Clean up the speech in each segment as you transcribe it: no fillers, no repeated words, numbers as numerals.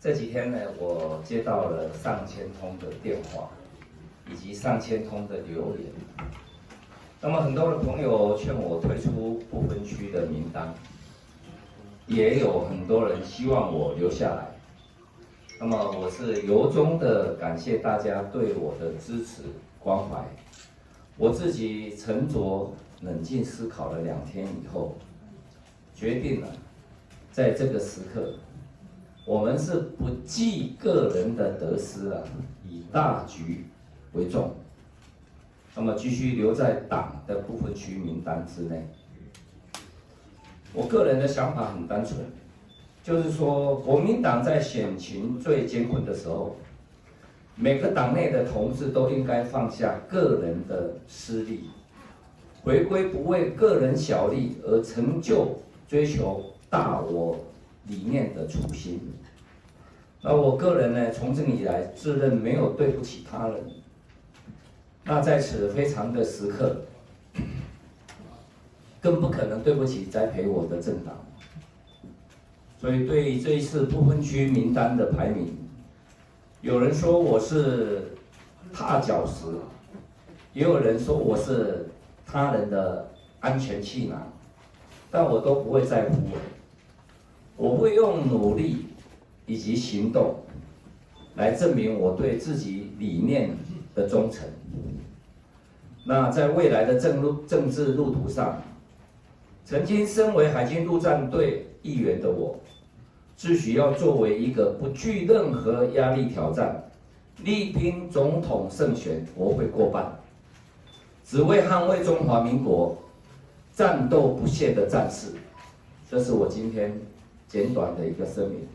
这几天呢，我接到了上千通的电话，以及上千通的留言。那么很多的朋友劝我退出不分区的名单，也有很多人希望我留下来。那么我是由衷的感谢大家对我的支持关怀。我自己沉着冷静思考了2天以后，决定了在这个时刻，我们是不计个人的得失啊，以大局为重。那么继续留在党的不分区名单之内。我个人的想法很单纯，就是说国民党在选情最艰困的时候，每个党内的同志都应该放下个人的私利，回归不为个人小利而成就追求大我理念的初心。那我个人呢，从政以来自认没有对不起他人。那在此非常的时刻，更不可能对不起栽培我的政党。所以对这一次不分区名单的排名，有人说我是踏脚石，也有人说我是他人的安全气囊，但我都不会在乎。我会用努力以及行动来证明我对自己理念的忠诚。那在未来的政治路途上，曾经身为海军陆战队一员的我，自诩要作为一个不惧任何压力挑战，力拼总统胜选国会过半，只为捍卫中华民国，战斗不懈的战士。这是我今天简短的一个声明。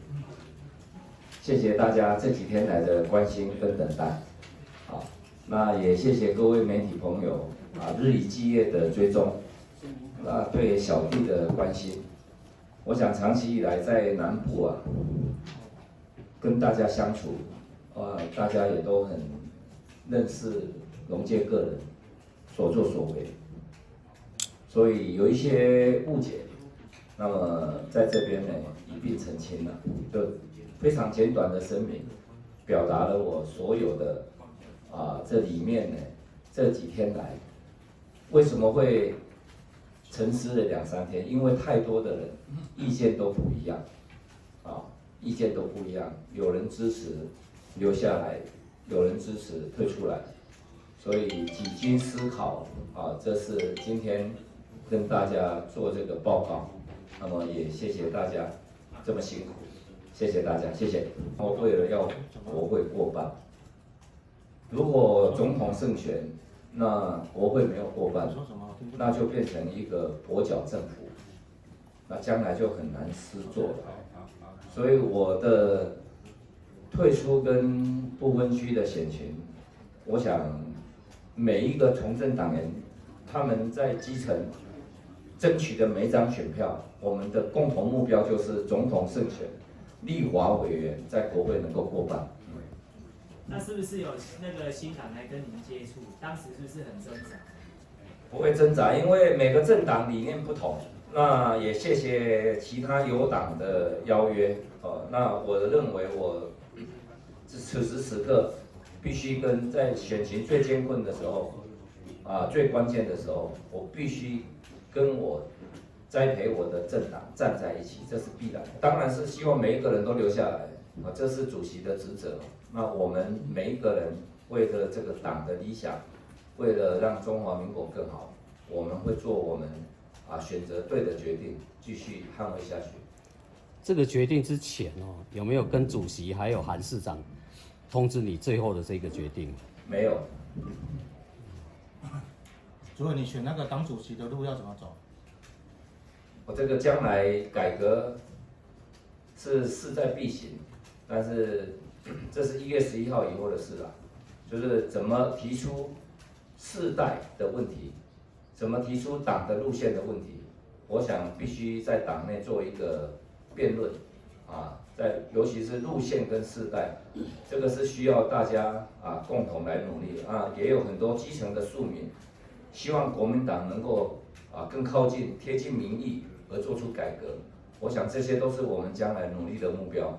谢谢大家这几天来的关心跟等待。好，那也谢谢各位媒体朋友日以继夜的追踪，对小弟的关心。我想长期以来在南部跟大家相处，大家也都很认识龙介个人所作所为，所以有一些误解，那么在这边呢一并澄清了，就非常简短的声明，表达了我所有的这里面呢这几天来为什么会沉思了2、3天，因为太多的人意见都不一样，意见都不一样，有人支持留下来，有人支持退出来，所以几经思考这是今天跟大家做这个报告，那么也谢谢大家这么辛苦，谢谢大家，谢谢。我为了要国会过半，如果总统胜选，那国会没有过半，那就变成一个跛脚政府，那将来就很难施作了。所以我的退出跟不分区的选情，我想每一个从政党员，他们在基层争取的每一张选票，我们的共同目标就是总统胜选，立法委员在国会能够过半。那是不是有那个新党来跟您接触？当时是不是很挣扎？不会挣扎，因为每个政党理念不同。那也谢谢其他友党的邀约。那我认为我此时此刻必须跟在选情最艰困的时候，最关键的时候，我必须跟我栽培我的政党站在一起，这是必然的。当然是希望每一个人都留下来，这是主席的职责。那我们每一个人为了这个党的理想，为了让中华民国更好，我们会做我们选择对的决定，继续捍卫下去。这个决定之前有没有跟主席还有韩市长通知你最后的这个决定？没有。主委，你选那个党主席的路要怎么走？我这个将来改革是势在必行，但是这是1月11号以后的事了，就是怎么提出世代的问题，怎么提出党的路线的问题，我想必须在党内做一个辩论，尤其是路线跟世代，这个是需要大家共同来努力也有很多基层的庶民，希望国民党能够更靠近贴近民意而做出改革，我想这些都是我们将来努力的目标。